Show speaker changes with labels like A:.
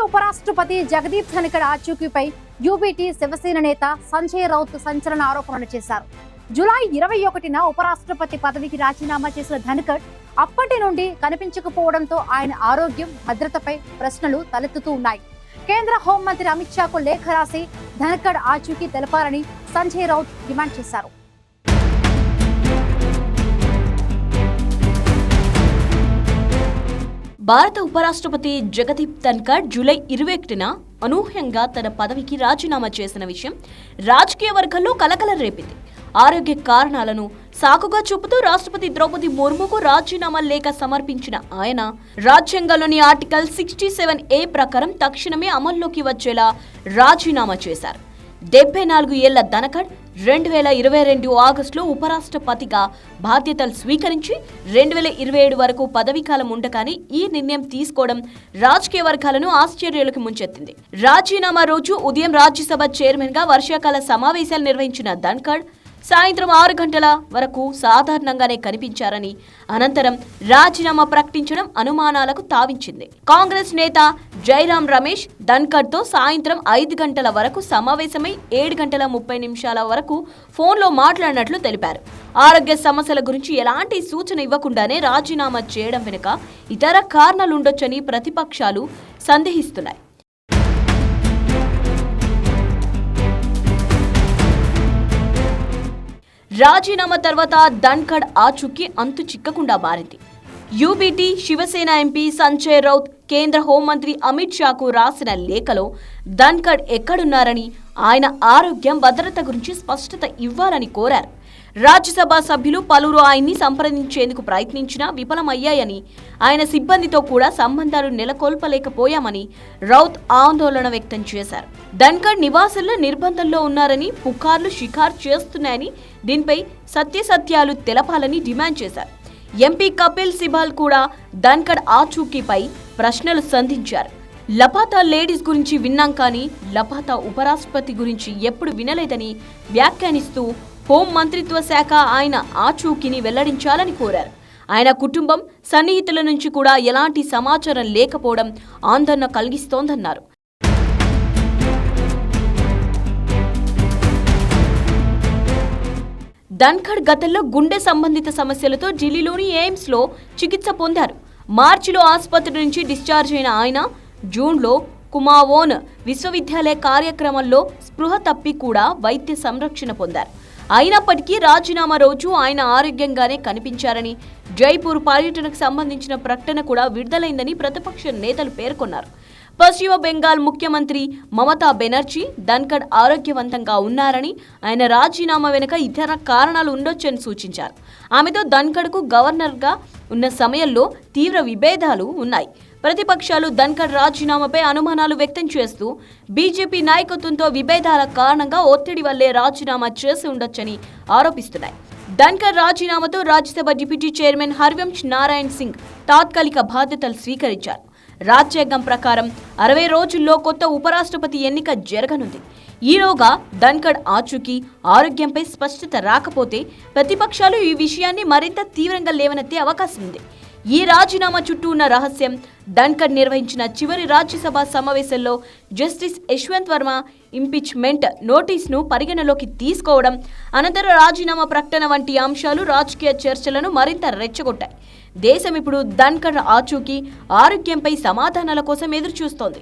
A: ఉపరాష్ట్రపతి జగదీప్ ధన్కడ్ ఆచూకీపై యూబీటీ శివసేన నేత సంజయ్ రౌత్ సంచలన ఆరోపణలు చేశారు. జూలై 21న ఉపరాష్ట్రపతి పదవికి రాజీనామా చేసిన ధన్కడ్ అప్పటి నుండి కనిపించకపోవడంతో ఆయన ఆరోగ్యం, భద్రతపై ప్రశ్నలు తలెత్తుతూ ఉన్నాయి. కేంద్ర హోంమంత్రి అమిత్ షాకు లేఖ రాసి ధన్కడ్ ఆచూకీ తెలపాలని సంజయ్ రౌత్ డిమాండ్ చేశారు.
B: భారత ఉపరాష్ట్రపతి జగదీప్ ధన్కడ్ జూలై 21న అనూహ్యంగా తన పదవికి రాజీనామా చేసిన విషయం రాజకీయ వర్గాల్లో కలకలం రేపింది. ఆరోగ్య కారణాలను సాకుగా చూపుతూ రాష్ట్రపతి ద్రౌపది ముర్ముకు రాజీనామా లేఖ సమర్పించిన ఆయన రాజ్యాంగంలోని ఆర్టికల్ 67A ప్రకారం తక్షణమే అమల్లోకి వచ్చేలా రాజీనామా చేశారు. 74 ఏళ్ల ధన్కడ్ 2022 ఆగస్టులో ఉపరాష్ట్రపతిగా బాధ్యతలు స్వీకరించి 2027 వరకు పదవీకాలం ఉండగానే ఈ నిర్ణయం తీసుకోవడం రాజకీయ వర్గాలను ఆశ్చర్యాలకు ముంచెత్తింది. రాజీనామా రోజు ఉదయం రాజ్యసభ చైర్మన్ గా వర్షాకాల సమావేశాలు నిర్వహించిన ధన్కడ్ సాయంత్రం 6 గంటల వరకు సాధారణంగానే కనిపించారని, అనంతరం రాజీనామా ప్రకటించడం అనుమానాలకు తావించింది. కాంగ్రెస్ నేత జైరాం రమేష్ ధన్కడ్ తో సాయంత్రం 5 గంటల వరకు సమావేశమై 7 గంటల 30 నిమిషాల వరకు ఫోన్లో మాట్లాడినట్లు తెలిపారు. ఆరోగ్య సమస్యల గురించి ఎలాంటి సూచన ఇవ్వకుండానే రాజీనామా చేయడం వెనుక ఇతర కారణాలుండొచ్చని ప్రతిపక్షాలు సందేహిస్తున్నాయి. రాజీనామా తర్వాత ధన్కడ్ ఆచూకీ అంతు చిక్కకుండా మారింది. యూబీటీ శివసేన ఎంపీ సంజయ్ రౌత్ కేంద్ర హోంమంత్రి అమిత్ షాకు రాసిన లేఖలో ధన్కడ్ ఎక్కడున్నారని, ఆయన ఆరోగ్యం, భద్రత గురించి స్పష్టత ఇవ్వాలని కోరారు. రాజ్యసభ సభ్యులు పలువురు ఆయన్ని సంప్రదించేందుకు ప్రయత్నించినా విఫలమయ్యాయని, ఆయన సిబ్బందితో కూడా సంబంధాలు నెలకొల్పలేకపోయామని రౌత్ ఆందోళన వ్యక్తం చేశారు. ధన్కడ్ నివాసుల్లో నిర్బంధంలో ఉన్నారని పుకార్లు షికారు చేస్తున్నాయని, దీనిపై సత్యాలు తెలపాలని డిమాండ్ చేశారు. ఎంపీ కపిల్ సిబాల్ కూడా ధన్కడ్ ఆచూకీపై ప్రశ్నలు సంధించారు. లపాతా లేడీస్ గురించి విన్నాం కానీ లపాతా ఉపరాష్ట్రపతి గురించి ఎప్పుడు వినలేదని వ్యాఖ్యానిస్తూ హోం మంత్రిత్వ శాఖ ఆయన ఆచూకీని వెల్లడించాలని కోరారు. ఆయన కుటుంబం, సన్నిహితుల నుంచి కూడా ఎలాంటి సమాచారం లేకపోవడం ఆందోళన కలిగిస్తోందన్నారు. ధన్కడ్ గతంలో గుండె సంబంధిత సమస్యలతో ఢిల్లీలోని ఎయిమ్స్లో చికిత్స పొందారు. మార్చిలో ఆసుపత్రి నుంచి డిశ్చార్జ్ అయిన ఆయన జూన్లో కుమావోన్ విశ్వవిద్యాలయ కార్యక్రమంలో స్పృహ తప్పి కూడా వైద్య సంరక్షణ పొందారు. అయినప్పటికీ రాజీనామా రోజు ఆయన ఆరోగ్యంగానే కనిపించారని, జైపూర్ పర్యటనకు సంబంధించిన ప్రకటన కూడా విడుదలైందని ప్రతిపక్ష నేతలు పేర్కొన్నారు. పశ్చిమ బెంగాల్ ముఖ్యమంత్రి మమతా బెనర్జీ ధన్కడ్ ఆరోగ్యవంతంగా ఉన్నారని, ఆయన రాజీనామా వెనుక ఇతర కారణాలు ఉండొచ్చని సూచించారు. ఆమెతో ధన్కడ్కు గవర్నర్గా ఉన్న సమయంలో తీవ్ర విభేదాలు ఉన్నాయి. ప్రతిపక్షాలు ధన్కడ్ రాజీనామాపై అనుమానాలు వ్యక్తం చేస్తూ బీజేపీ నాయకత్వంతో విభేదాల కారణంగా ఒత్తిడి వల్లే రాజీనామా చేసి ఉండొచ్చని ఆరోపిస్తున్నాయి. ధన్కడ్ రాజీనామాతో రాజ్యసభ డిప్యూటీ చైర్మన్ హరివంశ్ నారాయణ్ సింగ్ తాత్కాలిక బాధ్యతలు స్వీకరించారు. రాజ్యాంగం ప్రకారం 60 రోజుల్లో కొత్త ఉపరాష్ట్రపతి ఎన్నిక జరగనుంది. ఈలోగా ధన్కడ్ ఆచూకీ, ఆరోగ్యంపై స్పష్టత రాకపోతే ప్రతిపక్షాలు ఈ విషయాన్ని మరింత తీవ్రంగా లేవనెత్తే అవకాశం ఉంది. ఈ రాజీనామా చుట్టూ ఉన్న రహస్యం ధన్కడ్ నిర్వహించిన చివరి రాజ్యసభ సమావేశంలో జస్టిస్ యశ్వంత్ వర్మ ఇంపీచ్మెంట్ నోటీసును పరిగణలోకి తీసుకోవడం, అనంతరం రాజీనామా ప్రకటన వంటి అంశాలు రాజకీయ చర్చలను మరింత రెచ్చగొట్టాయి. దేశం ఇప్పుడు ధన్కడ్ ఆచూకీ, ఆరోగ్యంపై సమాధానాల కోసం ఎదురుచూస్తోంది.